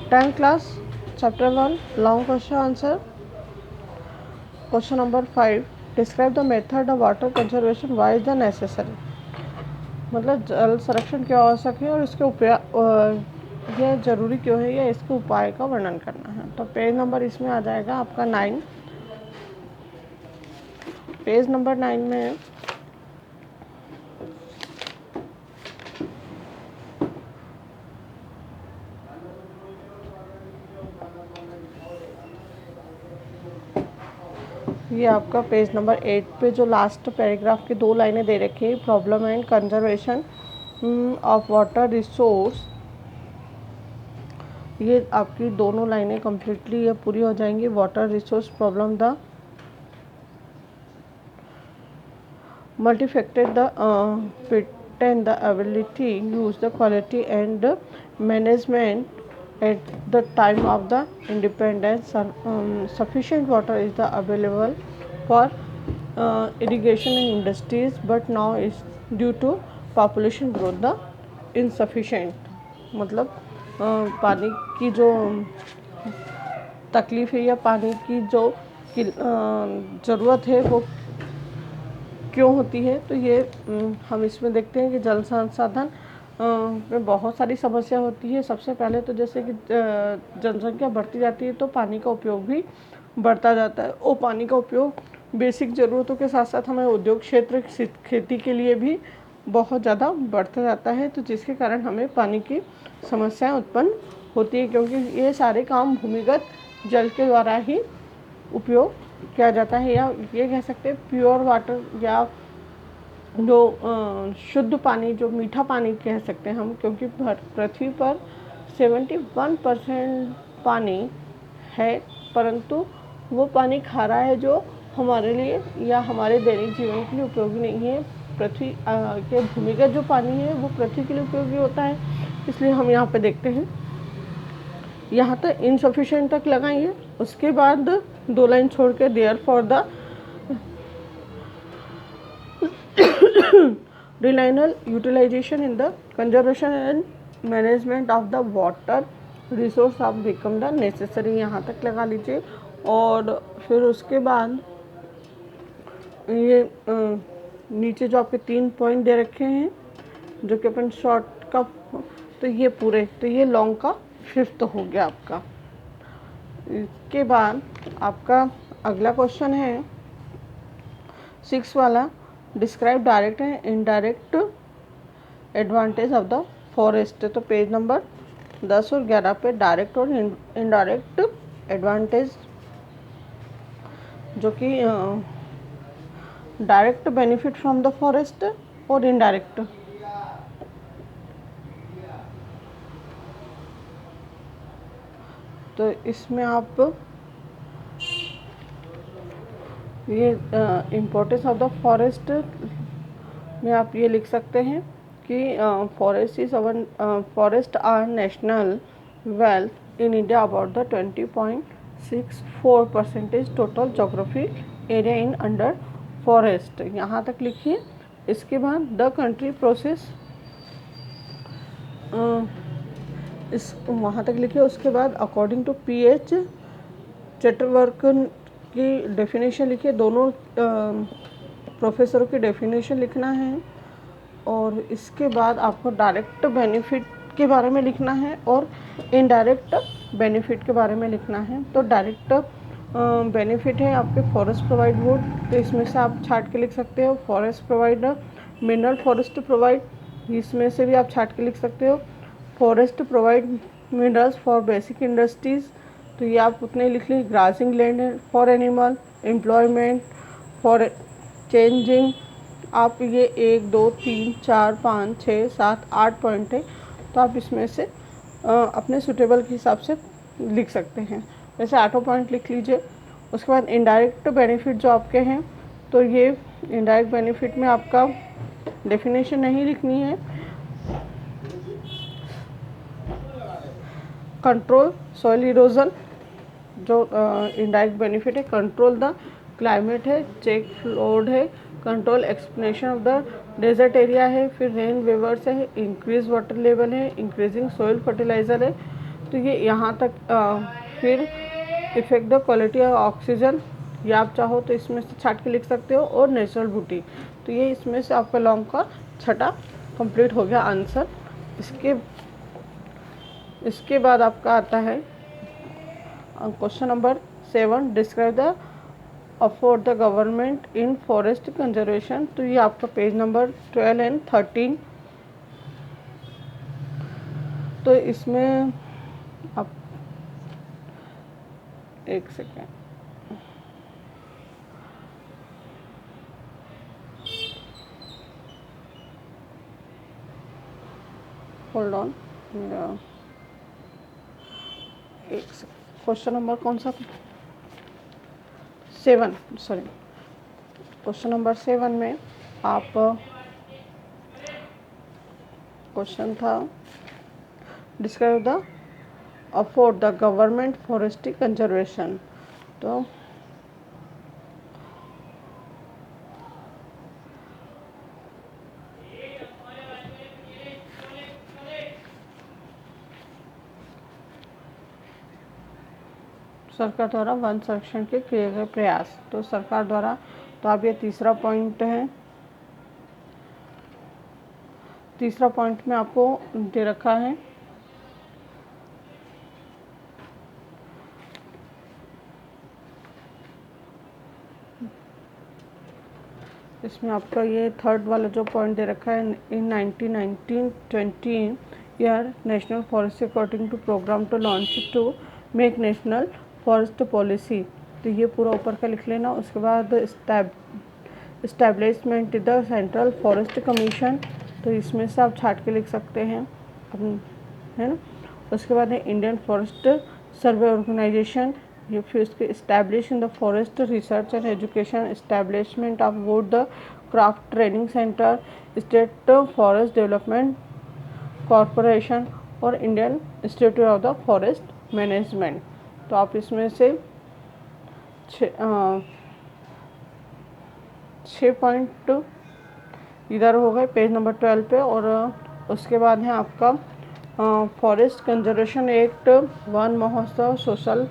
10th class, chapter 1, long question answer. Question number 5, describe the method of water conservation. Why is the necessary? मतलब जल संरक्षण क्यों आवश्यक है और इसके यह जरूरी क्यों है या इसके उपाय का वर्णन करना है। तो पेज नंबर इसमें आ जाएगा आपका 9। पेज नंबर 9 में ये आपका पेज नंबर 8 पे जो लास्ट पैराग्राफ की 2 लाइनें दे रखी है, problem and conservation of water resource, ये आपकी दोनों लाइनें कम्प्लीटली ये पूरी हो जाएंगी। Water resource problem, the multifaceted the pretend the ability, use the quality and management at the time of the independence. Sufficient water is the available for irrigation in industries, but now is due to population growth the insufficient. मतलब पानी की जो तकलीफ है या पानी की जो ज़रूरत है वो क्यों होती है। तो ये हम इसमें देखते हैं कि जल संसाधन में बहुत सारी समस्या होती है। सबसे पहले तो जैसे कि जनसंख्या बढ़ती जाती है तो पानी का उपयोग भी बढ़ता जाता है और पानी का उपयोग बेसिक ज़रूरतों के साथ साथ हमें उद्योग क्षेत्र, खेती के लिए भी बहुत ज़्यादा बढ़ता जाता है, तो जिसके कारण हमें पानी की समस्याएं उत्पन्न होती है, क्योंकि ये सारे काम भूमिगत जल के द्वारा ही उपयोग किया जाता है, या ये कह सकते हैं प्योर वाटर, या जो शुद्ध पानी, जो मीठा पानी कह सकते हैं हम, क्योंकि पृथ्वी पर 71% पानी है, परंतु वो पानी खारा है जो हमारे लिए या हमारे दैनिक जीवन के लिए उपयोगी नहीं है। पृथ्वी के भूमिगत जो पानी है वो पृथ्वी के लिए उपयोगी होता है। इसलिए हम यहाँ पे देखते हैं, यहाँ तक इनसफिशिएंट तक लगाएंगे, उसके बाद 2 लाइन छोड़ के there for the reliable utilization in the conservation and management of the water resource have become the necessary, यहाँ तक लगा लीजिए। और फिर उसके बाद ये नीचे जो आपके 3 पॉइंट दे रखे हैं जो कि अपन शॉर्ट का, तो ये पूरे, तो ये लॉन्ग का 5th हो गया आपका। इसके बाद आपका अगला क्वेश्चन है 6 वाला, describe direct and indirect advantage of the forest. तो पेज नंबर 10 और 11 पे डायरेक्ट और इनडायरेक्ट एडवांटेज, जो कि direct benefit from the forest और इनडायरेक्ट। तो इसमें आप ये इम्पोर्टेंस ऑफ द फॉरेस्ट में आप ये लिख सकते हैं कि forest are national wealth in India, about the 20.64% total geography area in under forest, यहाँ तक लिखिए। इसके बाद द कंट्री प्रोसेस, इस वहाँ तक लिखिए। उसके बाद अकॉर्डिंग टू पीएच चटरवर्क की डेफिनेशन लिखिए, दोनों प्रोफेसरों की डेफिनेशन लिखना है। और इसके बाद आपको डायरेक्ट बेनिफिट के बारे में लिखना है और इनडायरेक्ट बेनिफिट के बारे में लिखना है। तो डायरेक्ट बेनिफिट है आपके फॉरेस्ट प्रोवाइड वुड, तो इसमें से आप छाट के लिख सकते हो। Forest provide mineral, forest provide, इसमें से भी आप छाट के लिख सकते हो। Forest provide minerals for basic industries, तो ये आप उतने लिख लीजिए। ग्रासिंग लैंड है for animal employment for changing, आप ये 1 2 3 4 5 6 7 8 पॉइंट है, तो आप इसमें से अपने सुटेबल के हिसाब से लिख सकते हैं। वैसे 8 पॉइंट लिख लीजिए। उसके बाद इनडायरेक्ट बेनिफिट जो आपके हैं, तो ये इनडायरेक्ट बेनिफिट में आपका डेफिनेशन नहीं लिखनी है। कंट्रोल सॉइल इरोजन, जो इनडायरेक्ट बेनिफिट है। कंट्रोल द क्लाइमेट है, चेक फ्लोड है, control explanation of the desert area है, फिर रेन वेवर्स है, इंक्रीज वाटर लेवल है, इंक्रीजिंग सॉइल फर्टिलाइजर है, तो ये यहाँ तक फिर effect the quality of oxygen, ये आप चाहो तो इसमें से छाट के लिख सकते हो, और नेचुरल ब्यूटी। तो ये इसमें से आपका लॉन्ग का छठा कंप्लीट हो गया आंसर। इसके बाद आपका आता है question number 7, describe the afford the government in forest conservation. तो ये आपका पेज नंबर 12 एंड 13। तो इसमें आप एक सेकेंड, होल्ड ऑन, एक सेकेंड। क्वेश्चन नंबर कौन सा? 7, सॉरी। क्वेश्चन नंबर 7 में आप क्वेश्चन था describe the afford the government forestry conservation. तो सरकार द्वारा वन संरक्षण के किए गए प्रयास। तो सरकार द्वारा, तो आप ये तीसरा पॉइंट है, तीसरा पॉइंट में आपको दे रखा है इसमें आपका ये थर्ड वाला जो पॉइंट दे रखा है, in 1919-20 year national forest according to programme to launch to make national forest policy. तो ये पूरा ऊपर का लिख लेना। उसके बाद establishment the central forest commission, तो इसमें से आप छाट के लिख सकते हैं, है ना। उसके बाद है इंडियन फॉरेस्ट सर्वे ऑर्गेनाइजेशन, ये फिर उसके establish in the forest research and education, establishment of wood craft training centre, state forest development corporation और Indian institute of the forest management. तो आप इसमें से 6 पॉइंट इधर हो गए पेज नंबर 12 पे। और उसके बाद है आपका फॉरेस्ट कंजर्वेशन एक्ट, वन महोत्सव, सोशल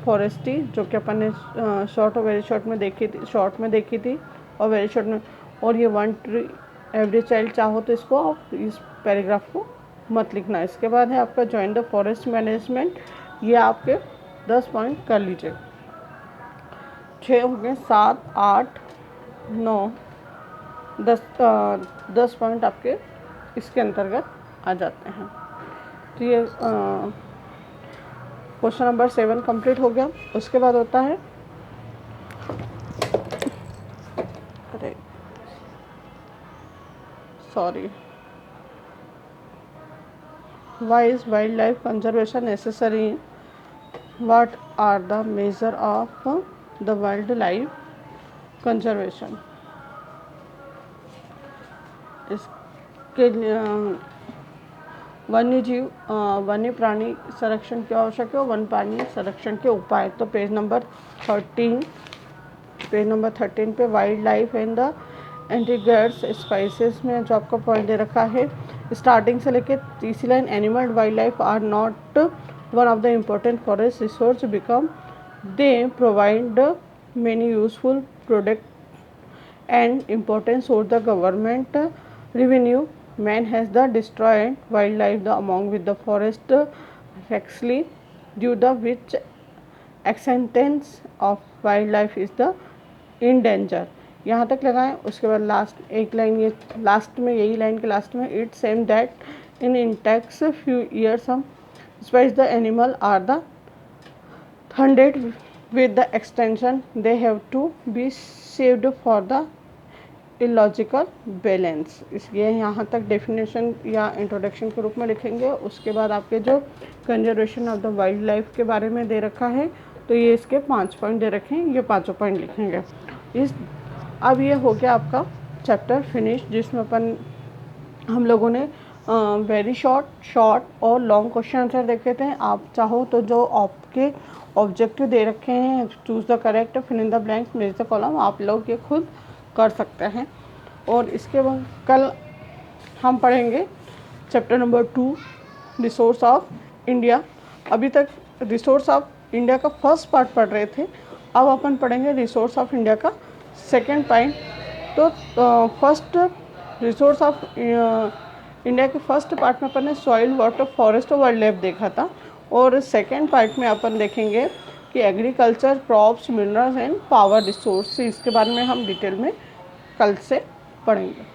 फॉरेस्ट्री, जो कि अपन ने शॉर्ट और वेरी शॉर्ट में देखी थी, शॉर्ट में देखी थी और वेरी शॉर्ट में। और ये 1 ट्री एवरी चाइल्ड, चाहो तो इसको आप इस पैराग्राफ को मत लिखना। इसके बाद है आपका जॉइन द फॉरेस्ट मैनेजमेंट, ये आपके 10 पॉइंट कर लीजिए। 6 हो गए, 7, 8, 9, 10 पॉइंट आपके इसके अंतर्गत आ जाते हैं। तो ये क्वेश्चन नंबर 7 कंप्लीट हो गया। उसके बाद होता है, अरे sorry, why is wild life conservation necessary, what are the major of the wild life conservation. इसके वन्य जीव वन्य प्राणी संरक्षण क्यों आवश्यक है और वन्य प्राणी संरक्षण के उपाय। तो पेज नंबर 13 पे wild life and the endangered species में जो आपका पॉइंट दे रखा है, स्टार्टिंग से लेके तीसरी line, animal wild life are not one of the important forest resource become they provide many useful product and important source the government revenue. Man has the destroyed wildlife the among with the forest actually due the which acceptance of wildlife is the in danger। यहाँ तक लगाएं। उसके बाद last एक line, ये last में, यही line के लास्ट में, it same that in index few years some spice the animal are the threatened with the extension they have to be saved for the illogical balance। इसलिए यहाँ तक definition या introduction के रूप में लिखेंगे। उसके बाद आपके जो conservation of the wild life के बारे में दे रखा है, तो ये इसके 5 पॉइंट दे रखे हैं, ये 5 पॉइंट लिखेंगे। अब ये हो गया आपका चैप्टर फिनिश, जिसमें हम लोगों ने वेरी शॉर्ट और लॉन्ग क्वेश्चन आंसर देखे थे। आप चाहो तो जो आपके ऑब्जेक्टिव दे रखे हैं, choose the correct, fill in the blanks, match the column, आप लोग ये खुद कर सकते हैं। और इसके बाद कल हम पढ़ेंगे chapter number 2 resource of India. अभी तक रिसोर्स ऑफ इंडिया का फर्स्ट पार्ट पढ़ रहे थे, अब अपन पढ़ेंगे रिसोर्स ऑफ इंडिया का सेकेंड पार्ट। तो फर्स्ट रिसोर्स ऑफ इंडिया के फर्स्ट पार्ट में अपन ने सॉइल, वाटर, फॉरेस्ट और वाइल्ड लाइफ देखा था, और सेकेंड पार्ट में अपन देखेंगे कि agriculture, crops, minerals and power resource. इसके बारे में हम डिटेल में कल से पढ़ेंगे।